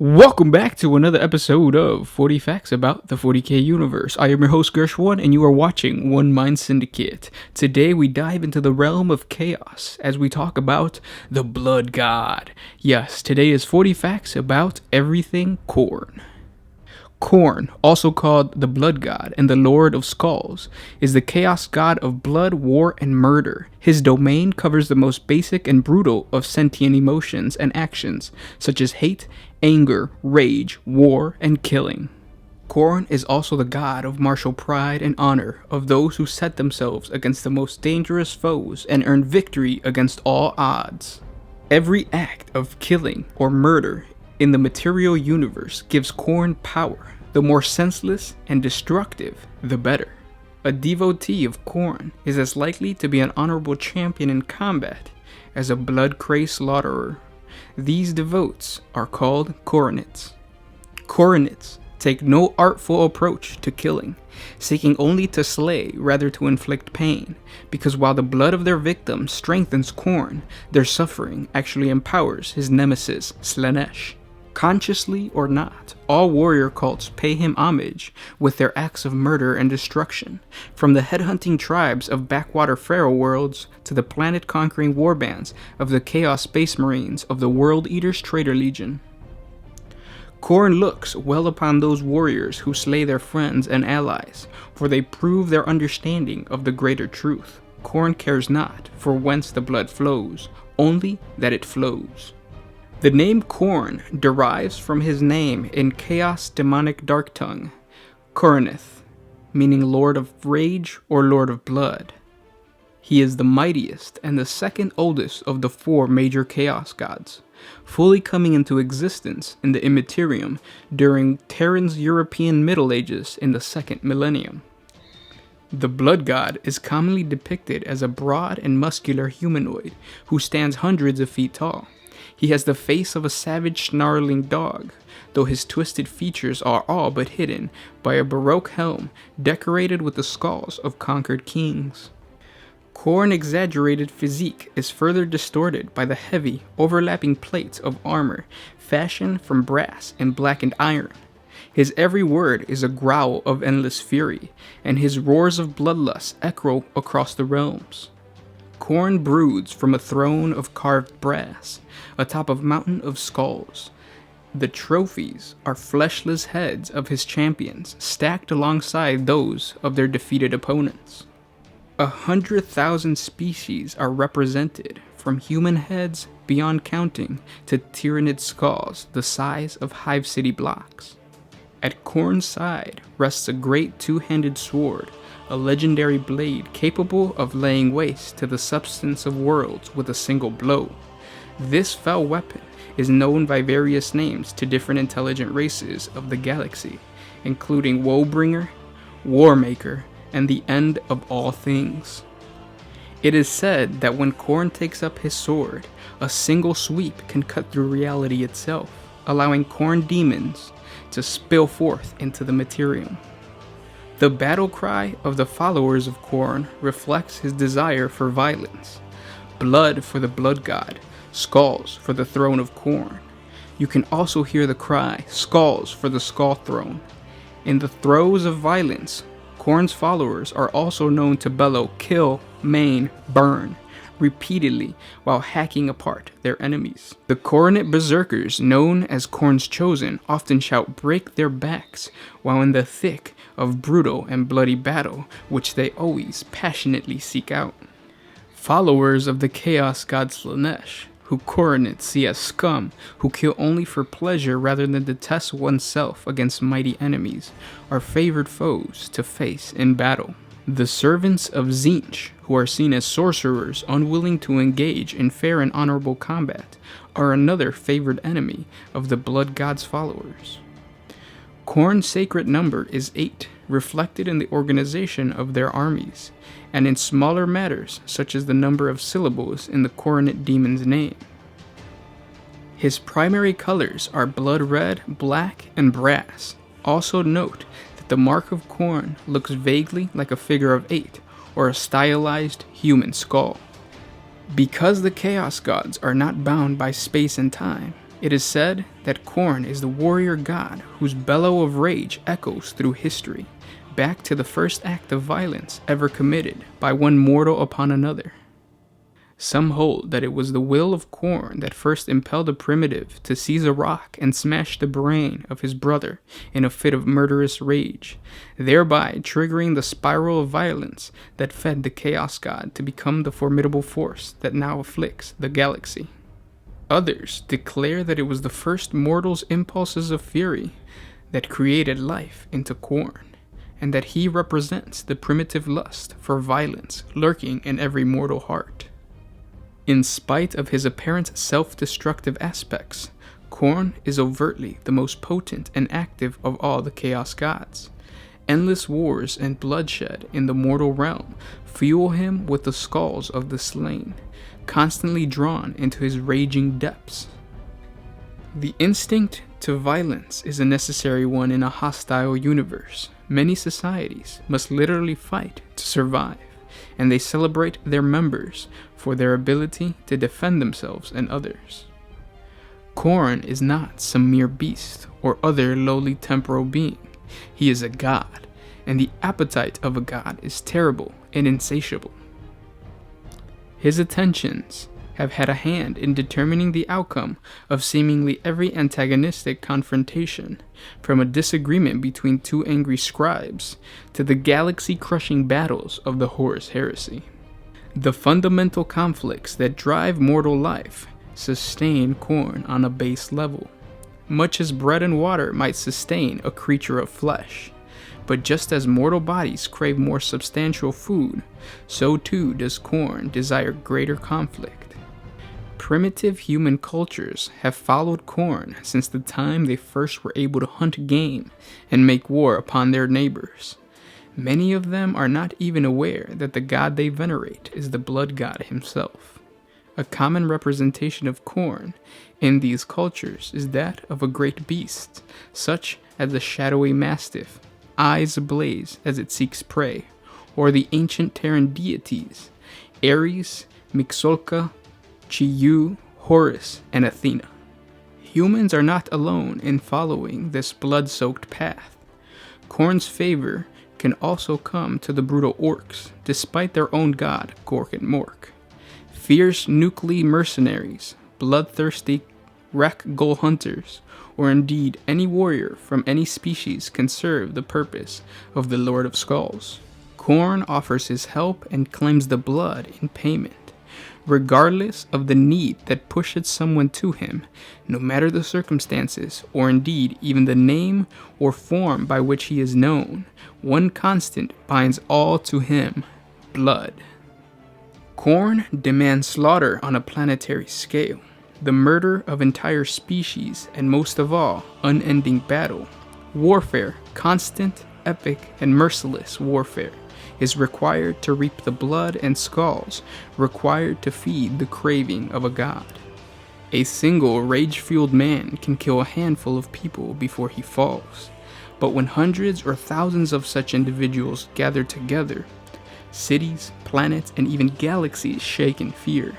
Welcome back to another episode of 40 Facts About the 40k Universe. I am your host Gershwin, and you are watching One Mind Syndicate. Today we dive into the realm of chaos as we talk about the Blood God. Yes, today is 40 Facts about everything Khorne. Khorne, also called the Blood God and the Lord of Skulls, is the chaos god of blood, war, and murder. His domain covers the most basic and brutal of sentient emotions and actions, such as hate, anger, rage, war, and killing. Khorne is also the god of martial pride and honor of those who set themselves against the most dangerous foes and earn victory against all odds. Every act of killing or murder in the material universe gives Khorne power. The more senseless and destructive, the better. A devotee of Khorne is as likely to be an honorable champion in combat as a blood-crazed slaughterer. These devotes are called Khornites. Khornites take no artful approach to killing, seeking only to slay rather to inflict pain, because while the blood of their victim strengthens Khorne, their suffering actually empowers his nemesis, Slaanesh. Consciously or not, all warrior cults pay him homage with their acts of murder and destruction, from the headhunting tribes of backwater pharaoh worlds to the planet-conquering warbands of the Chaos Space Marines of the World Eaters Traitor Legion. Khorne looks well upon those warriors who slay their friends and allies, for they prove their understanding of the greater truth. Khorne cares not for whence the blood flows, only that it flows. The name Khorne derives from his name in Chaos Demonic Darktongue, Khorneth, meaning Lord of Rage or Lord of Blood. He is the mightiest and the second oldest of the four major Chaos gods, fully coming into existence in the Immaterium during Terran's European Middle Ages in the second millennium. The Blood God is commonly depicted as a broad and muscular humanoid who stands hundreds of feet tall. He has the face of a savage, snarling dog, though his twisted features are all but hidden by a baroque helm decorated with the skulls of conquered kings. Khorne's exaggerated physique is further distorted by the heavy, overlapping plates of armor fashioned from brass and blackened iron. His every word is a growl of endless fury, and his roars of bloodlust echo across the realms. Khorne broods from a throne of carved brass, atop a mountain of skulls. The trophies are fleshless heads of his champions, stacked alongside those of their defeated opponents. 100,000 species are represented, from human heads beyond counting to tyrannid skulls the size of Hive City blocks. At Khorne's side rests a great two-handed sword, a legendary blade capable of laying waste to the substance of worlds with a single blow. This fell weapon is known by various names to different intelligent races of the galaxy, including Woebringer, Warmaker, and the End of All Things. It is said that when Khorne takes up his sword, a single sweep can cut through reality itself, allowing Khorne demons to spill forth into the Materium. The battle cry of the followers of Khorne reflects his desire for violence. Blood for the Blood God, skulls for the throne of Khorne. You can also hear the cry, skulls for the Skull Throne. In the throes of violence, Khorne's followers are also known to bellow kill, maim, burn, repeatedly while hacking apart their enemies. The Khornite berserkers, known as Khorne's Chosen, often shout break their backs while in the thick of brutal and bloody battle, which they always passionately seek out. Followers of the Chaos God Slaanesh, who Khornites see as scum, who kill only for pleasure rather than to test oneself against mighty enemies, are favored foes to face in battle. The servants of Tzeentch, who are seen as sorcerers unwilling to engage in fair and honorable combat, are another favored enemy of the Blood God's followers. Khorne's sacred number is 8, reflected in the organization of their armies, and in smaller matters such as the number of syllables in the Khornite demon's name. His primary colors are blood red, black, and brass. Also note that the mark of Khorne looks vaguely like a figure of 8, or a stylized human skull. Because the Chaos Gods are not bound by space and time, It is said that Khorne is the warrior god whose bellow of rage echoes through history, back to the first act of violence ever committed by one mortal upon another. Some hold that it was the will of Khorne that first impelled a primitive to seize a rock and smash the brain of his brother in a fit of murderous rage, thereby triggering the spiral of violence that fed the Chaos God to become the formidable force that now afflicts the galaxy. Others declare that it was the first mortal's impulses of fury that created life into Khorne, and that he represents the primitive lust for violence lurking in every mortal heart. In spite of his apparent self-destructive aspects, Khorne is overtly the most potent and active of all the Chaos Gods. Endless wars and bloodshed in the mortal realm fuel him with the skulls of the slain, constantly drawn into his raging depths. The instinct to violence is a necessary one in a hostile universe. Many societies must literally fight to survive, and they celebrate their members for their ability to defend themselves and others. Khorne is not some mere beast or other lowly temporal being. He is a god, and the appetite of a god is terrible and insatiable. His attentions have had a hand in determining the outcome of seemingly every antagonistic confrontation, from a disagreement between two angry scribes to the galaxy-crushing battles of the Horus Heresy. The fundamental conflicts that drive mortal life sustain Khorne on a base level, much as bread and water might sustain a creature of flesh. But just as mortal bodies crave more substantial food, so too does Khorne desire greater conflict. Primitive human cultures have followed Khorne since the time they first were able to hunt game and make war upon their neighbors. Many of them are not even aware that the god they venerate is the blood god himself. A common representation of Khorne in these cultures is that of a great beast, such as the shadowy mastiff, eyes ablaze as it seeks prey, or the ancient Terran deities, Ares, Mixolca, Chiyu, Horus, and Athena. Humans are not alone in following this blood-soaked path. Khorne's favor can also come to the brutal orcs, despite their own god, Gork and Mork. Fierce nuclei mercenaries, bloodthirsty wreck goal hunters, or indeed any warrior from any species can serve the purpose of the Lord of Skulls. Khorne offers his help and claims the blood in payment, regardless of the need that pushes someone to him, no matter the circumstances, or indeed even the name or form by which he is known. One constant binds all to him: blood. Khorne demands slaughter on a planetary scale, the murder of entire species, and most of all, unending battle. Warfare, constant, epic, and merciless warfare, is required to reap the blood and skulls required to feed the craving of a god. A single rage-fueled man can kill a handful of people before he falls, but when hundreds or thousands of such individuals gather together, cities, planets, and even galaxies shake in fear.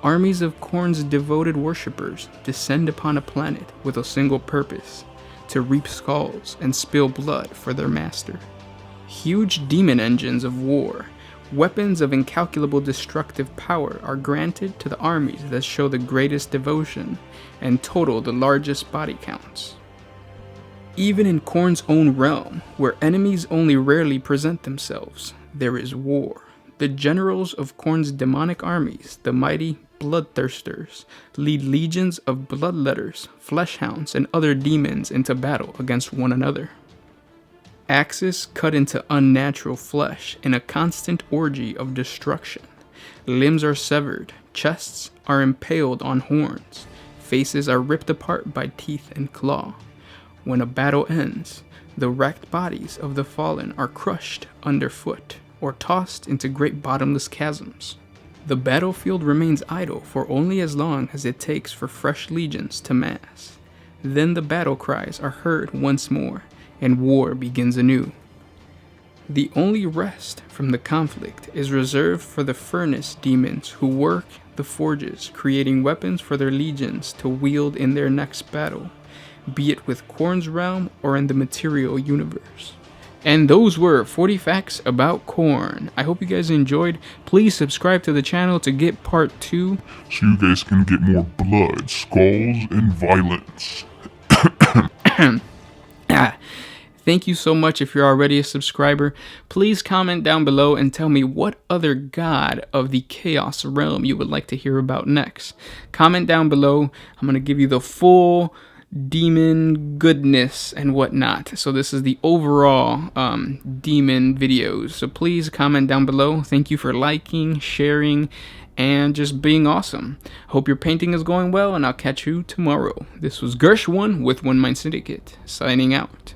Armies of Khorne's devoted worshippers descend upon a planet with a single purpose: to reap skulls and spill blood for their master. Huge demon engines of war, weapons of incalculable destructive power, are granted to the armies that show the greatest devotion and total the largest body counts. Even in Khorne's own realm, where enemies only rarely present themselves, there is war. The generals of Khorne's demonic armies, the mighty bloodthirsters, lead legions of bloodletters, fleshhounds, and other demons into battle against one another. Axes cut into unnatural flesh in a constant orgy of destruction. Limbs are severed, chests are impaled on horns, faces are ripped apart by teeth and claw. When a battle ends, the wrecked bodies of the fallen are crushed underfoot or tossed into great bottomless chasms. The battlefield remains idle for only as long as it takes for fresh legions to mass. Then the battle cries are heard once more, and war begins anew. The only rest from the conflict is reserved for the furnace demons who work the forges, creating weapons for their legions to wield in their next battle, be it with Khorne's realm or in the material universe. And those were 40 facts about Khorne. I hope you guys enjoyed. Please subscribe to the channel to get part 2. So you guys can get more blood, skulls, and violence. Thank you so much if you're already a subscriber. Please comment down below and tell me what other god of the Chaos realm you would like to hear about next. Comment down below. I'm going to give you the full demon goodness and whatnot. So this is the overall demon videos. So please comment down below. Thank you for liking, sharing, and just being awesome. Hope your painting is going well, and I'll catch you tomorrow. This was Gersh1 with One Mind Syndicate, signing out.